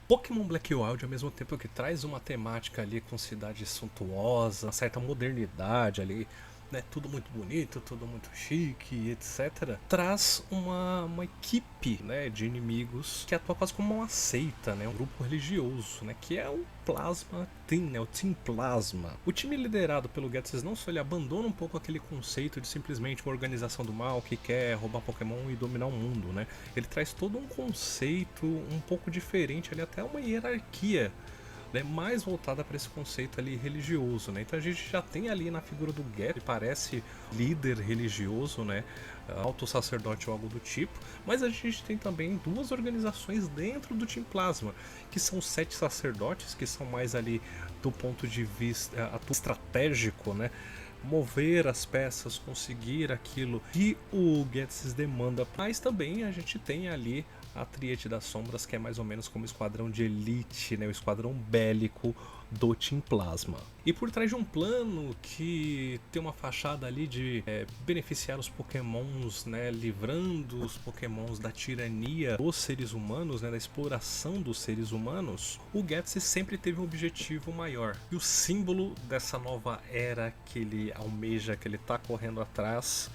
Pokémon Black Wild, ao mesmo tempo que traz uma temática ali com cidade suntuosa, uma certa modernidade ali, né, tudo muito bonito, tudo muito chique, etc. Traz uma equipe, né, de inimigos que atua quase como uma seita, né, um grupo religioso, né, que é o Plasma Team, né, o Team Plasma. O time liderado pelo Ghetsis não só ele abandona um pouco aquele conceito de simplesmente uma organização do mal que quer roubar Pokémon e dominar o mundo, né. Ele traz todo um conceito um pouco diferente, ali até uma hierarquia, né, mais voltada para esse conceito ali religioso, né? Então a gente já tem ali na figura do Geth, que parece líder religioso, né, alto sacerdote ou algo do tipo, mas a gente tem também duas organizações dentro do Team Plasma, que são 7 sacerdotes, que são mais ali do ponto de vista estratégico, né? Mover as peças, conseguir aquilo que o Ghetsis demanda, mas também a gente tem ali a Tríade das Sombras, que é mais ou menos como o esquadrão de elite, né, o esquadrão bélico do Team Plasma. E por trás de um plano que tem uma fachada ali de beneficiar os Pokémons, né, livrando os Pokémons da tirania dos seres humanos, né, da exploração dos seres humanos, o Ghetsis sempre teve um objetivo maior. E o símbolo dessa nova era que ele almeja, que ele está correndo atrás,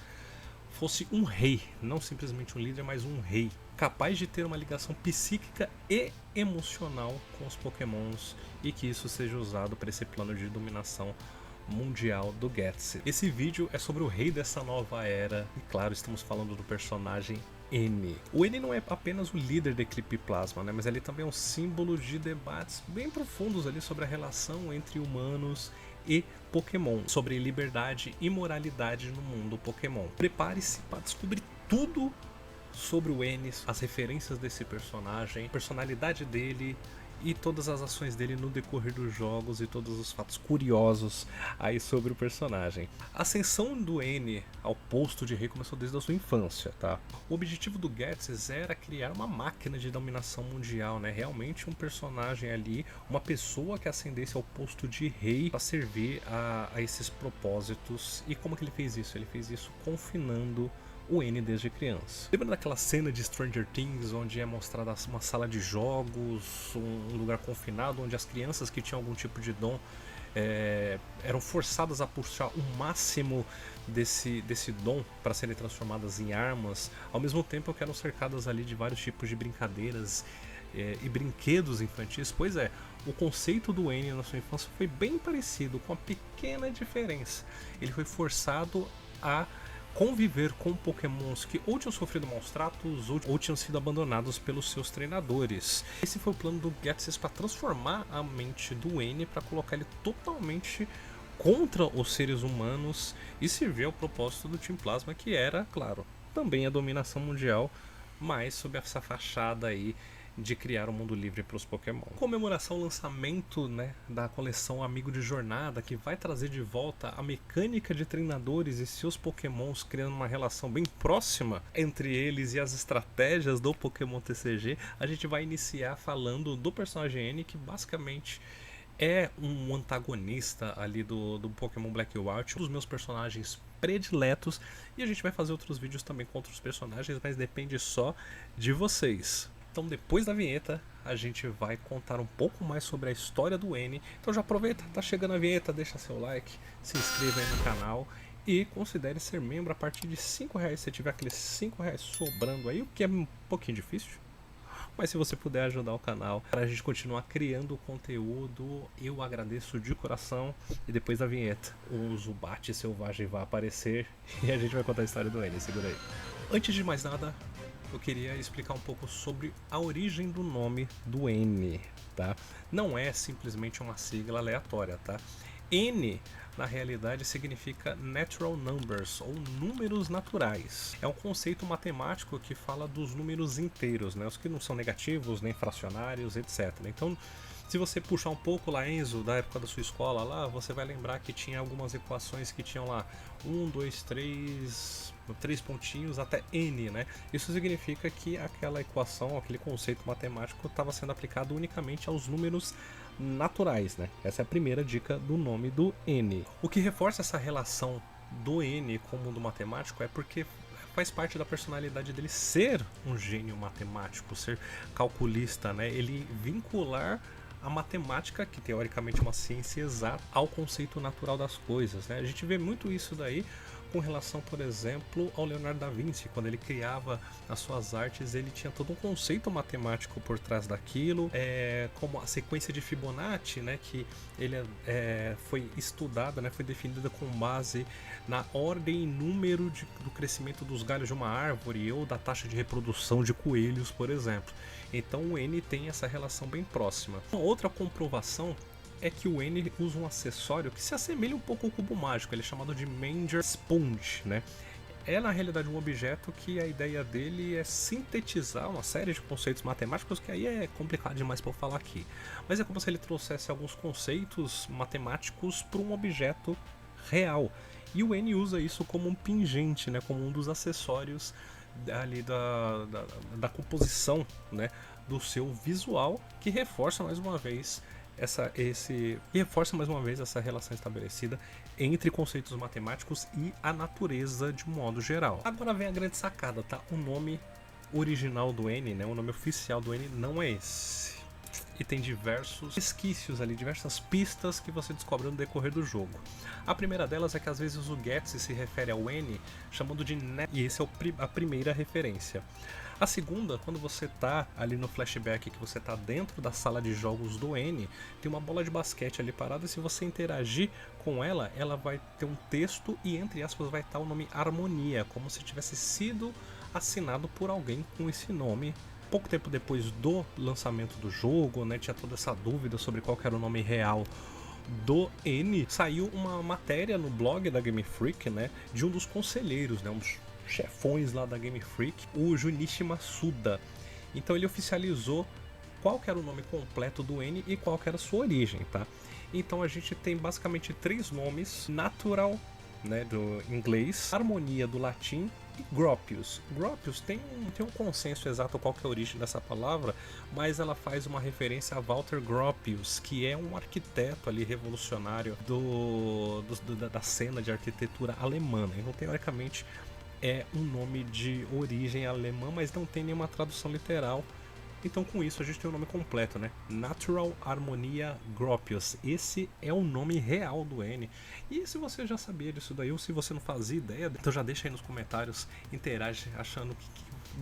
fosse um rei, não simplesmente um líder, mas um rei, capaz de ter uma ligação psíquica e emocional com os Pokémons, e que isso seja usado para esse plano de dominação mundial do Ghetsis. Esse vídeo é sobre o rei dessa nova era, e claro, estamos falando do personagem N. O N não é apenas o líder da equipe Plasma, né, mas ele também é um símbolo de debates bem profundos ali sobre a relação entre humanos e Pokémon, sobre liberdade e moralidade no mundo Pokémon. Prepare-se para descobrir tudo sobre o Ennis, as referências desse personagem, a personalidade dele e todas as ações dele no decorrer dos jogos e todos os fatos curiosos aí sobre o personagem. A ascensão do N ao posto de rei começou desde a sua infância, tá? O objetivo do Ghetsis era criar uma máquina de dominação mundial, né? Realmente um personagem ali, uma pessoa que ascendesse ao posto de rei para servir a esses propósitos. E como que ele fez isso? Ele fez isso confinando o N desde criança. Lembra daquela cena de Stranger Things onde é mostrada uma sala de jogos, um lugar confinado onde as crianças que tinham algum tipo de dom eram forçadas a puxar o máximo desse dom para serem transformadas em armas, ao mesmo tempo que eram cercadas ali de vários tipos de brincadeiras e brinquedos infantis? Pois é, o conceito do N na sua infância foi bem parecido, com uma pequena diferença. Ele foi forçado a conviver com Pokémons que ou tinham sofrido maus tratos ou tinham sido abandonados pelos seus treinadores. Esse foi o plano do Ghetsis para transformar a mente do N, para colocar ele totalmente contra os seres humanos e servir ao propósito do Team Plasma, que era, claro, também a dominação mundial, mas sob essa fachada aí de criar um mundo livre para os Pokémon. Comemoração ao lançamento, né, da coleção Amigo de Jornada, que vai trazer de volta a mecânica de treinadores e seus Pokémons, criando uma relação bem próxima entre eles e as estratégias do Pokémon TCG. A gente vai iniciar falando do personagem N, que basicamente é um antagonista ali do Pokémon Black White, um dos meus personagens prediletos, e a gente vai fazer outros vídeos também com outros personagens, mas depende só de vocês. Então depois da vinheta a gente vai contar um pouco mais sobre a história do N. Então já aproveita, tá chegando a vinheta, deixa seu like, se inscreva aí no canal e considere ser membro a partir de R$5, se tiver aqueles R$5 sobrando aí, o que é um pouquinho difícil. Mas se você puder ajudar o canal para a gente continuar criando conteúdo, eu agradeço de coração. E depois da vinheta, o Zubat selvagem vai aparecer e a gente vai contar a história do N, segura aí. Antes de mais nada, eu queria explicar um pouco sobre a origem do nome do N, tá? Não é simplesmente uma sigla aleatória, tá? N, na realidade, significa Natural Numbers, ou números naturais. É um conceito matemático que fala dos números inteiros, né? Os que não são negativos, nem fracionários, etc. Então, se você puxar um pouco lá, Enzo, da época da sua escola lá, você vai lembrar que tinha algumas equações que tinham lá 1, 2, 3 pontinhos até N, né? Isso significa que aquela equação, aquele conceito matemático estava sendo aplicado unicamente aos números naturais, né? Essa é a primeira dica do nome do N. O que reforça essa relação do N com o mundo matemático é porque faz parte da personalidade dele ser um gênio matemático, ser calculista, né? Ele vincular a matemática, que teoricamente é uma ciência exata, ao conceito natural das coisas, né? A gente vê muito isso daí com relação, por exemplo, ao Leonardo da Vinci. Quando ele criava as suas artes, ele tinha todo um conceito matemático por trás daquilo, como a sequência de Fibonacci, né, que ele foi estudada, né, foi definida com base na ordem e número do crescimento dos galhos de uma árvore ou da taxa de reprodução de coelhos, por exemplo. Então o N tem essa relação bem próxima. Uma outra comprovação é que o N usa um acessório que se assemelha um pouco ao cubo mágico, ele é chamado de Menger Sponge, né? É na realidade um objeto que a ideia dele é sintetizar uma série de conceitos matemáticos que aí é complicado demais para eu falar aqui. Mas é como se ele trouxesse alguns conceitos matemáticos para um objeto real. E o N usa isso como um pingente, né? Como um dos acessórios ali da composição, né? Do seu visual, que reforça mais uma vez essa relação estabelecida entre conceitos matemáticos e a natureza de um modo geral. Agora vem a grande sacada, tá? O nome original do N, né? O nome oficial do N não é esse. E tem diversos resquícios ali, diversas pistas que você descobre no decorrer do jogo. A primeira delas é que às vezes o Getz se refere ao N chamando de Net, e essa é a primeira referência. A segunda, quando você tá ali no flashback, que você tá dentro da sala de jogos do N, tem uma bola de basquete ali parada, e se você interagir com ela, ela vai ter um texto e entre aspas vai estar o nome Harmonia, como se tivesse sido assinado por alguém com esse nome. Pouco tempo depois do lançamento do jogo, né, tinha toda essa dúvida sobre qual era o nome real do N, saiu uma matéria no blog da Game Freak, né, de um dos conselheiros, né, um dos chefões lá da Game Freak, o Junichi Masuda. Então ele oficializou qual que era o nome completo do N e qual que era a sua origem, tá? Então a gente tem basicamente 3 nomes: Natural, né, do inglês, Harmonia do latim e Gropius. Gropius tem um consenso exato qual que é a origem dessa palavra, mas ela faz uma referência a Walter Gropius, que é um arquiteto ali revolucionário da cena de arquitetura alemã. Então teoricamente é um nome de origem alemã, mas não tem nenhuma tradução literal. Então com isso a gente tem o nome completo, né? Natural Harmonia Gropius. Esse é o nome real do N. E se você já sabia disso daí, ou se você não fazia ideia, então já deixa aí nos comentários, interage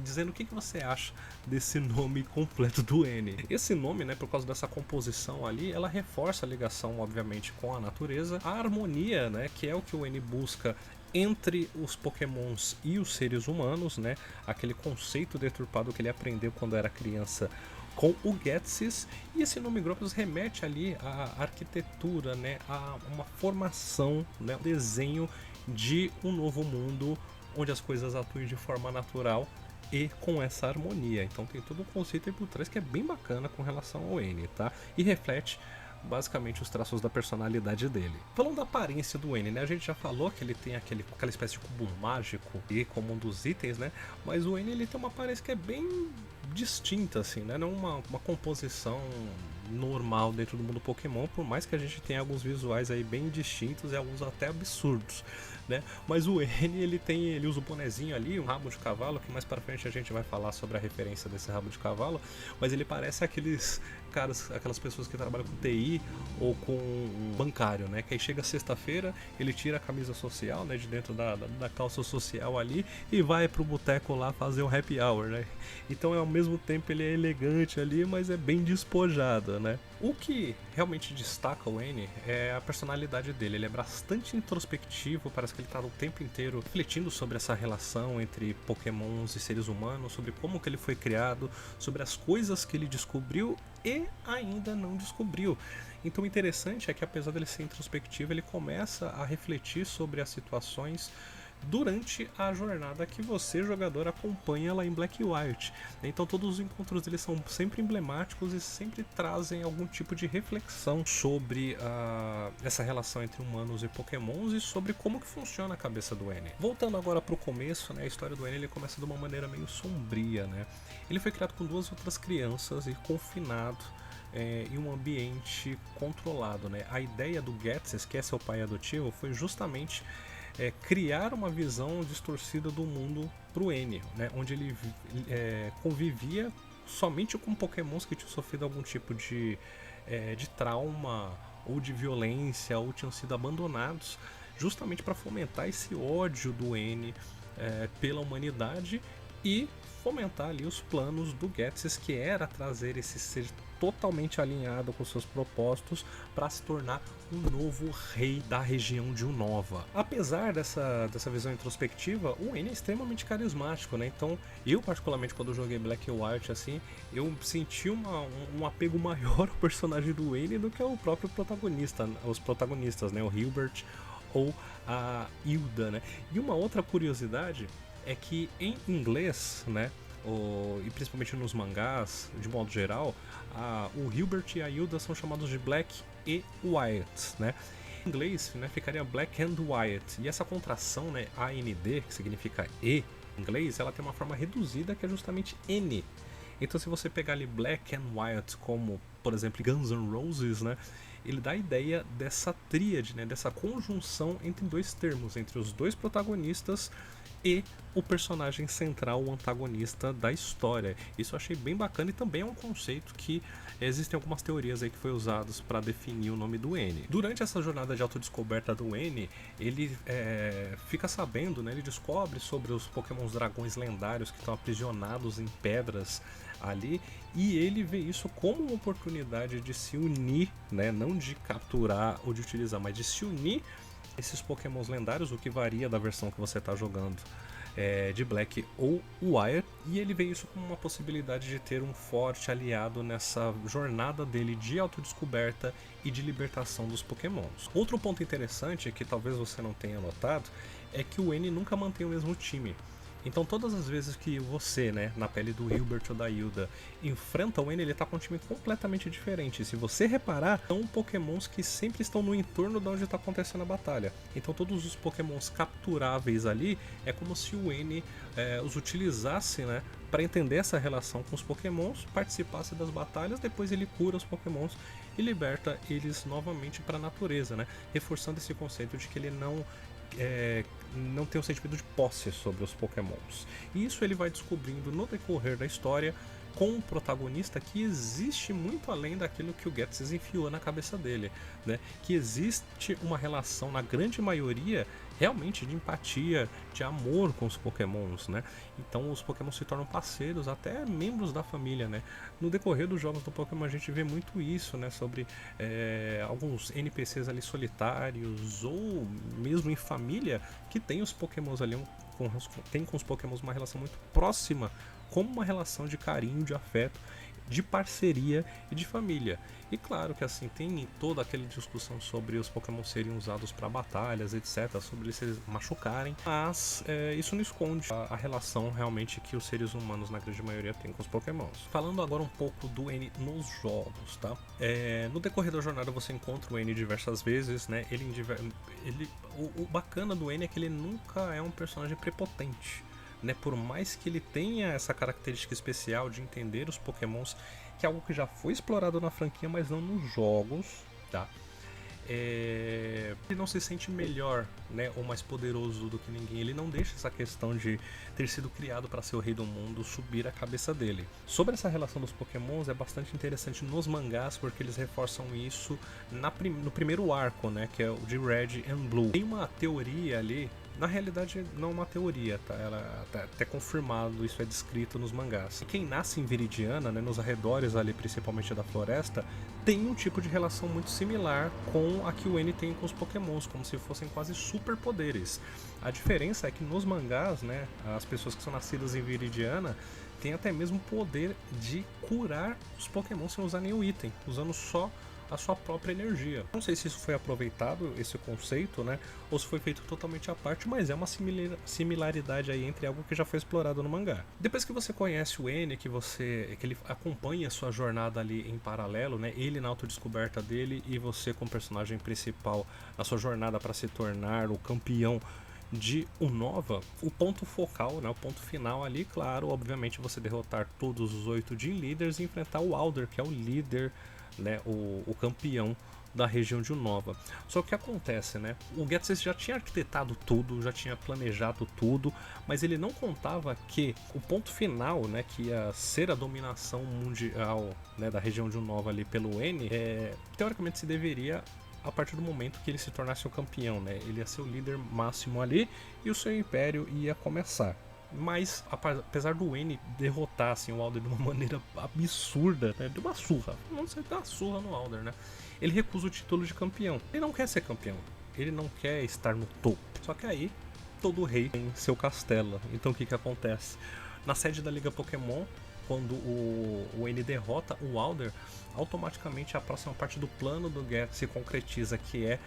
dizendo o que você acha desse nome completo do N. Esse nome, né, por causa dessa composição ali, ela reforça a ligação, obviamente, com a natureza. A harmonia, né, que é o que o N busca entre os pokémons e os seres humanos, né? Aquele conceito deturpado que ele aprendeu quando era criança com o Ghetsis. E esse nome Gropius remete ali à arquitetura, né? A uma formação, né? Um desenho de um novo mundo onde as coisas atuem de forma natural e com essa harmonia. Então tem todo um conceito aí por trás que é bem bacana com relação ao N, tá? E reflete basicamente os traços da personalidade dele. Falando da aparência do N, né? A gente já falou que ele tem aquela espécie de cubo mágico e como um dos itens, né? Mas o N ele tem uma aparência que é bem distinta, assim, né? Não uma composição normal dentro do mundo Pokémon, por mais que a gente tenha alguns visuais aí bem distintos e alguns até absurdos, né? Mas o N ele usa o bonezinho ali, um rabo de cavalo, que mais pra frente a gente vai falar sobre a referência desse rabo de cavalo, mas ele parece aqueles caras, aquelas pessoas que trabalham com TI ou com um bancário, né? Que aí chega sexta-feira, ele tira a camisa social, né, de dentro da calça social ali e vai pro boteco lá fazer um happy hour, né? Então ao mesmo tempo ele é elegante ali, mas é bem despojado, né? O que realmente destaca o N é a personalidade dele. Ele é bastante introspectivo, parece que ele tá o tempo inteiro refletindo sobre essa relação entre pokémons e seres humanos, sobre como que ele foi criado, sobre as coisas que ele descobriu e ainda não descobriu. Então o interessante é que apesar dele ser introspectivo, ele começa a refletir sobre as situações durante a jornada que você, jogador, acompanha lá em Black e White. Então todos os encontros deles são sempre emblemáticos e sempre trazem algum tipo de reflexão sobre essa relação entre humanos e pokémons e sobre como que funciona a cabeça do N. Voltando agora para o começo, né, a história do N ele começa de uma maneira meio sombria, né? Ele foi criado com 2 outras crianças e confinado em um ambiente controlado, né? A ideia do Ghetsis, que é seu pai adotivo, foi justamente criar uma visão distorcida do mundo pro N, né? Onde ele convivia somente com pokémons que tinham sofrido algum tipo de trauma ou de violência ou tinham sido abandonados, justamente para fomentar esse ódio do N pela humanidade e fomentar ali os planos do Ghetsis, que era trazer esse ser totalmente alinhado com seus propósitos para se tornar um novo rei da região de Unova. Apesar dessa visão introspectiva, o N é extremamente carismático, né? Então, eu particularmente quando eu joguei Black and White, assim, eu senti um apego maior ao personagem do N do que ao próprio protagonista, os protagonistas, né? O Hilbert ou a Hilda, né? E uma outra curiosidade é que em inglês, né, e principalmente nos mangás, de modo geral, o Hilbert e a Hilda são chamados de Black e White, né? Em inglês, né, ficaria Black and White, e essa contração, né, AND, que significa E em inglês, ela tem uma forma reduzida que é justamente N. Então se você pegar ali Black and White como, por exemplo, Guns N' Roses, né, ele dá a ideia dessa tríade, né, dessa conjunção entre dois termos, entre os dois protagonistas e o personagem central, o antagonista da história. Isso eu achei bem bacana e também é um conceito que existem algumas teorias aí que foi usados para definir o nome do N. Durante essa jornada de autodescoberta do N, ele fica sabendo, né, ele descobre sobre os pokémons dragões lendários que estão aprisionados em pedras ali, e ele vê isso como uma oportunidade de se unir, né, não de capturar ou de utilizar, mas de se unir esses pokémons lendários, o que varia da versão que você está jogando de Black ou White, e ele vê isso como uma possibilidade de ter um forte aliado nessa jornada dele de autodescoberta e de libertação dos pokémons. Outro ponto interessante, que talvez você não tenha notado, é que o N nunca mantém o mesmo time. Então todas as vezes que você, né, na pele do Hilbert ou da Hilda, enfrenta o N, ele tá com um time completamente diferente. Se você reparar, são pokémons que sempre estão no entorno de onde está acontecendo a batalha. Então todos os pokémons capturáveis ali, é como se o N os utilizasse, né, para entender essa relação com os pokémons, participasse das batalhas, depois ele cura os pokémons e liberta eles novamente para a natureza, né, reforçando esse conceito de que ele não tem um sentimento de posse sobre os pokémons. E isso ele vai descobrindo no decorrer da história com um protagonista que existe muito além daquilo que o Ghetsis enfiou na cabeça dele, né? Que existe uma relação, na grande maioria, realmente de empatia, de amor com os pokémons, né? Então os pokémons se tornam parceiros, até membros da família, né? No decorrer dos jogos do Pokémon a gente vê muito isso, né? Sobre alguns NPCs ali solitários ou mesmo em família que tem os pokémons ali, tem com os pokémons uma relação muito próxima, como uma relação de carinho, de afeto, de parceria e de família. E claro que assim, tem toda aquela discussão sobre os Pokémon serem usados para batalhas, etc, sobre eles se machucarem, mas isso não esconde a relação realmente que os seres humanos na grande maioria têm com os Pokémons. Falando agora um pouco do N nos jogos, tá? No decorrer da jornada você encontra o N diversas vezes, né? O bacana do N é que ele nunca é um personagem prepotente, né? Por mais que ele tenha essa característica especial de entender os pokémons, que é algo que já foi explorado na franquia, mas não nos jogos, tá? Ele não se sente melhor, né, ou mais poderoso do que ninguém. Ele não deixa essa questão de ter sido criado para ser o rei do mundo subir a cabeça dele. Sobre essa relação dos pokémons é bastante interessante nos mangás, porque eles reforçam isso no primeiro arco, né, que é o de Red and Blue. Tem uma teoria ali, na realidade não é uma teoria, tá? Ela tá até confirmado, isso é descrito nos mangás. E quem nasce em Viridiana, né, nos arredores ali, principalmente da floresta, tem um tipo de relação muito similar com a que o N tem com os pokémons, como se fossem quase superpoderes. A diferença é que nos mangás, né, as pessoas que são nascidas em Viridiana têm até mesmo o poder de curar os pokémons sem usar nenhum item, usando só a sua própria energia. Não sei se isso foi aproveitado, esse conceito, né, ou se foi feito totalmente à parte, mas é uma similaridade aí entre algo que já foi explorado no mangá. Depois que você conhece o N, que ele acompanha a sua jornada ali em paralelo, né, ele na autodescoberta dele e você como personagem principal na sua jornada para se tornar o campeão de Unova, o ponto focal, né, o ponto final ali, claro, obviamente você derrotar todos os 8 Gym Leaders e enfrentar o Alder, que é o líder, né, o campeão da região de Unova. Só que o que acontece, né? O Ghetsis já tinha arquitetado tudo, já tinha planejado tudo, mas ele não contava que o ponto final, né, que ia ser a dominação mundial, né, da região de Unova ali pelo N, teoricamente se deveria a partir do momento que ele se tornasse o campeão, né? Ele ia ser o líder máximo ali e o seu império ia começar. Mas, apesar do N derrotar assim, o Alder de uma maneira absurda, né? De uma surra, não sei, de uma surra no Alder, né? Ele recusa o título de campeão. Ele não quer ser campeão, ele não quer estar no topo. Só que aí, todo rei tem seu castelo. Então o que acontece? Na sede da Liga Pokémon, quando o N derrota o Alder, automaticamente a próxima parte do plano do Geth se concretiza, que é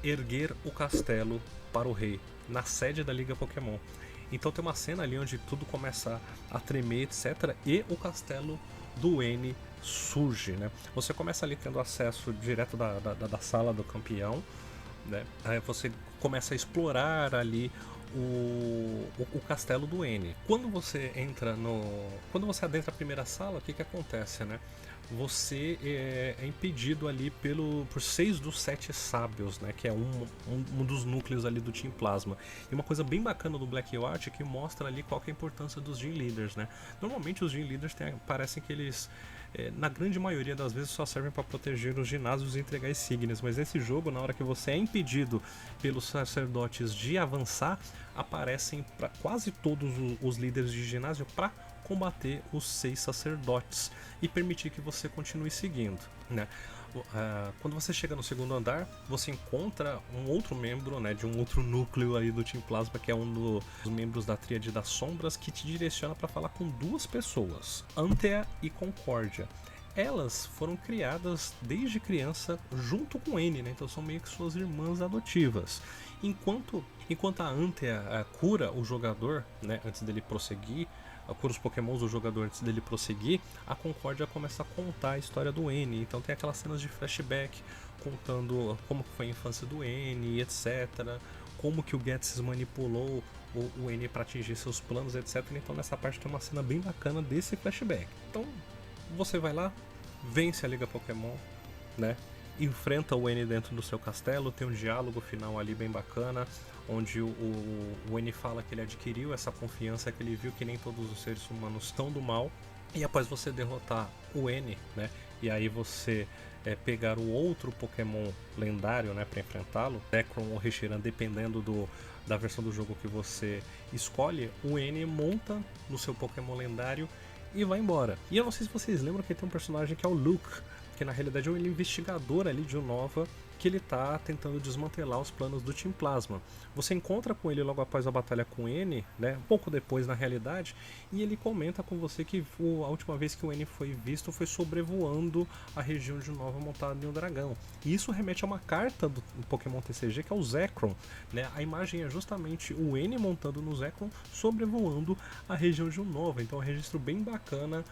erguer o castelo para o rei, na sede da Liga Pokémon. Então tem uma cena ali onde tudo começa a tremer, etc. E o castelo do N surge, né? Você começa ali tendo acesso direto da sala do campeão, né? Aí você começa a explorar ali o castelo do N. Quando você adentra a primeira sala, o que acontece, né? Você é impedido ali por 6 dos 7 sábios, né? Que é um dos núcleos ali do Team Plasma. E uma coisa bem bacana do Black and White é que mostra ali qual que é a importância dos Gym Leaders, né? Normalmente os Gym Leaders parecem que eles, na grande maioria das vezes, só servem para proteger os ginásios e entregar insígnias. Mas nesse jogo, na hora que você é impedido pelos sacerdotes de avançar, aparecem para quase todos os líderes de ginásio para combater os 6 sacerdotes e permitir que você continue seguindo, né? Quando você chega no segundo andar, você encontra um outro membro, né, de um outro núcleo aí do Team Plasma, que é um dos membros da Tríade das Sombras, que te direciona para falar com 2 pessoas, Antea e Concórdia. Elas foram criadas desde criança junto com N, né? Então são meio que suas irmãs adotivas. Enquanto a Antea cura o jogador, né, antes dele prosseguir, cura os pokémons do jogador antes dele prosseguir, a Concórdia começa a contar a história do N. Então tem aquelas cenas de flashback contando como foi a infância do N, etc. Como que o Ghetsis manipulou o N para atingir seus planos, etc. Então nessa parte tem uma cena bem bacana desse flashback. Então você vai lá, vence a Liga Pokémon, né? Enfrenta o N dentro do seu castelo, tem um diálogo final ali bem bacana, onde o N fala que ele adquiriu essa confiança, que ele viu que nem todos os seres humanos estão do mal, e após você derrotar o N, né, e aí você pegar o outro Pokémon lendário, né, para enfrentá-lo, Zekrom ou Reshiram, dependendo da versão do jogo que você escolhe, o N monta no seu Pokémon lendário e vai embora. E eu não sei se vocês lembram que tem um personagem que é o Luke, que na realidade é um investigador ali de Unova, que ele tá tentando desmantelar os planos do Team Plasma. Você encontra com ele logo após a batalha com o N, né, pouco depois na realidade, e ele comenta com você que a última vez que o N foi visto foi sobrevoando a região de Unova montado em um dragão. E isso remete a uma carta do Pokémon TCG, que é o Zekrom, né? A imagem é justamente o N montando no Zekrom sobrevoando a região de Unova. Então é um registro bem bacana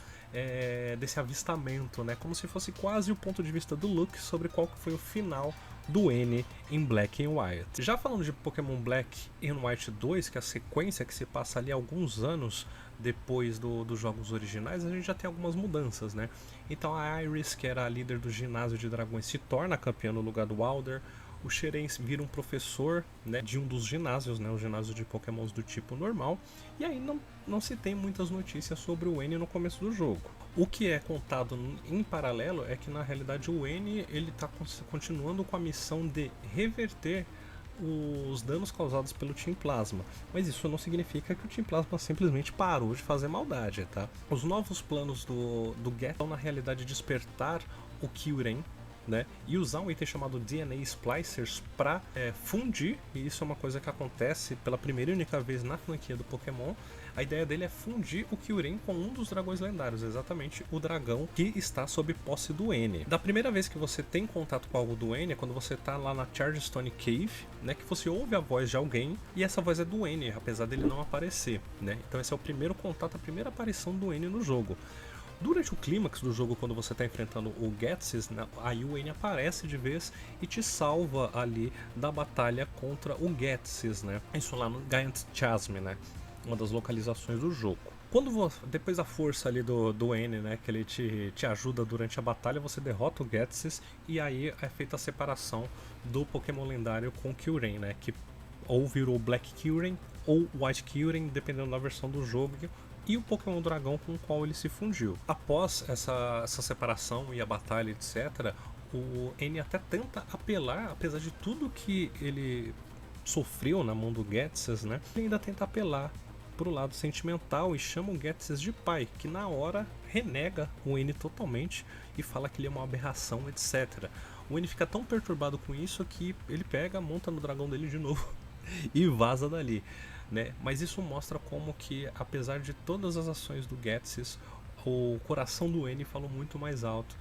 desse avistamento, né? Como se fosse quase o ponto de vista do Luke sobre qual que foi o final do N em Black and White. Já falando de Pokémon Black and White 2, que é a sequência que se passa ali alguns anos depois dos jogos originais, a gente já tem algumas mudanças, né? Então a Iris, que era a líder do ginásio de dragões, se torna campeã no lugar do Alder. O Xerém vira um professor, né, de um dos ginásios, né, o ginásio de pokémons do tipo normal. E aí não se tem muitas notícias sobre o N no começo do jogo. O que é contado em paralelo é que na realidade o N ele está continuando com a missão de reverter os danos causados pelo Team Plasma, mas isso não significa que o Team Plasma simplesmente parou de fazer maldade, tá? Os novos planos do Geth são na realidade despertar o Kyurem, né, e usar um item chamado DNA Splicers para fundir, e isso é uma coisa que acontece pela primeira e única vez na franquia do Pokémon. A ideia dele é fundir o Kyurem com um dos dragões lendários, exatamente o dragão que está sob posse do N. Da primeira vez que você tem contato com algo do N é quando você está lá na Chargestone Cave, né, que você ouve a voz de alguém, e essa voz é do N, apesar dele não aparecer, né? Então esse é o primeiro contato, a primeira aparição do N no jogo. Durante o clímax do jogo, quando você está enfrentando o Ghetsis, né, aí o N aparece de vez e te salva ali da batalha contra o Ghetsis, né? Isso lá no Giant Chasm, né? Uma das localizações do jogo. Depois da força ali do N, né, que ele te ajuda durante a batalha, você derrota o Ghetsis e aí é feita a separação do Pokémon lendário com o Kyurem, né, que ou virou Black Kyurem ou White Kyurem, dependendo da versão do jogo, e o Pokémon Dragão com o qual ele se fundiu. Após essa separação e a batalha, etc., o N até tenta apelar, apesar de tudo que ele sofreu na mão do Ghetsis, né, ele ainda tenta apelar pro lado sentimental e chama o Ghetsis de pai, que na hora renega o N totalmente e fala que ele é uma aberração, etc. O N fica tão perturbado com isso que ele pega, monta no dragão dele de novo e vaza dali, né? Mas isso mostra como que, apesar de todas as ações do Ghetsis, o coração do N falou muito mais alto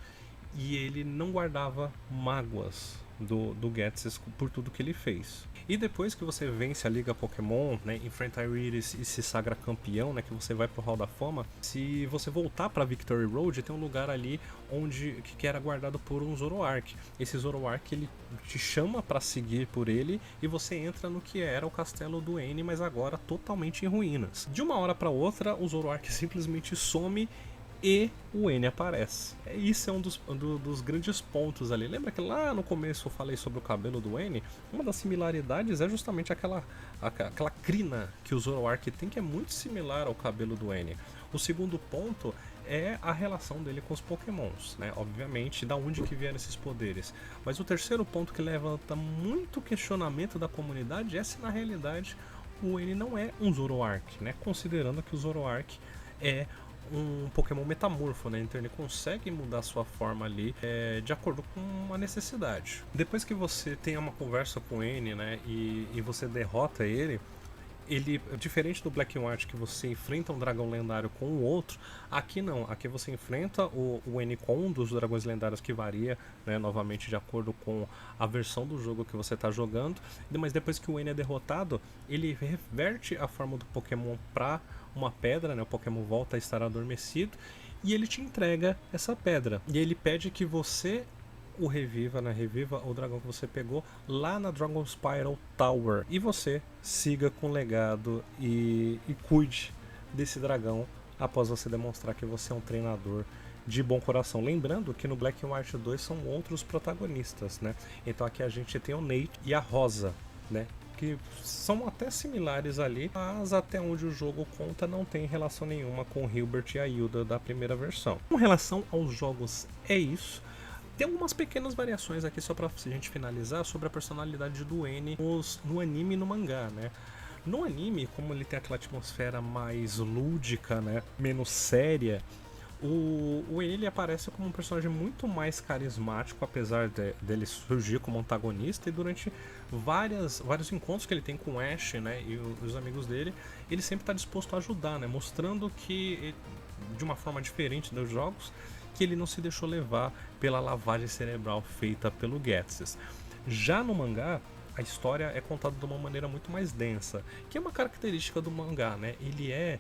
e ele não guardava mágoas do Ghetsis por tudo que ele fez. E depois que você vence a Liga Pokémon, né, enfrenta a Iris e se sagra campeão, né, que você vai pro Hall da Fama, se você voltar pra Victory Road, tem um lugar ali que era guardado por um Zoroark. Esse Zoroark, ele te chama para seguir por ele e você entra no que era o castelo do N, mas agora totalmente em ruínas. De uma hora para outra, o Zoroark simplesmente some e o N aparece. Isso é um dos grandes pontos ali. Lembra que lá no começo eu falei sobre o cabelo do N? Uma das similaridades é justamente aquela crina que o Zoroark tem, que é muito similar ao cabelo do N. O segundo ponto é a relação dele com os Pokémons, né? Obviamente, da onde que vieram esses poderes. Mas o terceiro ponto que levanta muito questionamento da comunidade é se na realidade o N não é um Zoroark, né? Considerando que o Zoroark é um Pokémon metamorfo, né? Então ele consegue mudar sua forma ali de acordo com uma necessidade. Depois que você tem uma conversa com N, né, e você derrota ele, diferente do Black and White, que você enfrenta um dragão lendário com o outro, aqui não, aqui você enfrenta o N com um dos dragões lendários, que varia, né, novamente de acordo com a versão do jogo que você está jogando, mas depois que o N é derrotado, ele reverte a forma do Pokémon para uma pedra, né, o Pokémon volta a estar adormecido, e ele te entrega essa pedra, e ele pede que você o reviva, né? Reviva o dragão que você pegou lá na Dragon Spiral Tower. E você siga com o legado e cuide desse dragão após você demonstrar que você é um treinador de bom coração. Lembrando que no Black and White 2 são outros protagonistas, né? Então aqui a gente tem o Nate e a Rosa, né? Que são até similares ali, mas até onde o jogo conta não tem relação nenhuma com o Hilbert e a Hilda da primeira versão. Com relação aos jogos, é isso. Tem algumas pequenas variações aqui só pra gente finalizar sobre a personalidade do N no anime e no mangá, né? No anime, como ele tem aquela atmosfera mais lúdica, né, menos séria, o N ele aparece como um personagem muito mais carismático, apesar dele surgir como antagonista, e durante vários encontros que ele tem com o Ash, né, e os amigos dele, ele sempre está disposto a ajudar, né, mostrando que, de uma forma diferente dos jogos, que ele não se deixou levar pela lavagem cerebral feita pelo Ghetsis. Já no mangá, a história é contada de uma maneira muito mais densa, que é uma característica do mangá, né? Ele é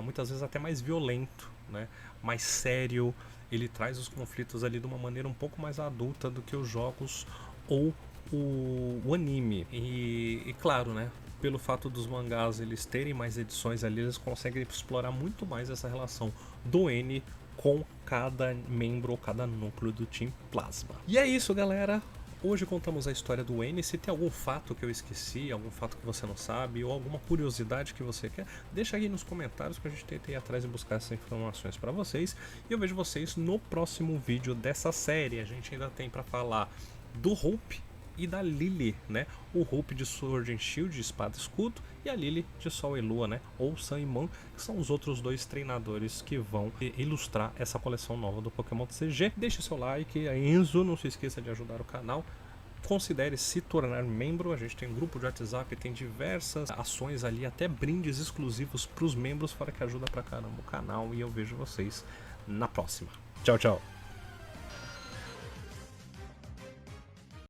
muitas vezes até mais violento, né? Mais sério, ele traz os conflitos ali de uma maneira um pouco mais adulta do que os jogos ou o anime. E claro, né? Pelo fato dos mangás eles terem mais edições ali, eles conseguem explorar muito mais essa relação do N com cada membro ou cada núcleo do Team Plasma. E é isso, galera. Hoje contamos a história do N. Se tem algum fato que eu esqueci, algum fato que você não sabe, ou alguma curiosidade que você quer, deixa aí nos comentários que a gente tenta ir atrás e buscar essas informações para vocês. E eu vejo vocês no próximo vídeo dessa série. A gente ainda tem para falar do Hope e da Lily, né? O Hope de Sword and Shield, Espada e Escudo, e a Lily de Sol e Lua, né? Ou Sun e Moon, que são os outros dois treinadores que vão ilustrar essa coleção nova do Pokémon TCG. Deixe seu like, Enzo, não se esqueça de ajudar o canal. Considere se tornar membro, a gente tem um grupo de WhatsApp, tem diversas ações ali, até brindes exclusivos para os membros, fora que ajuda pra caramba o canal, e eu vejo vocês na próxima. Tchau, tchau!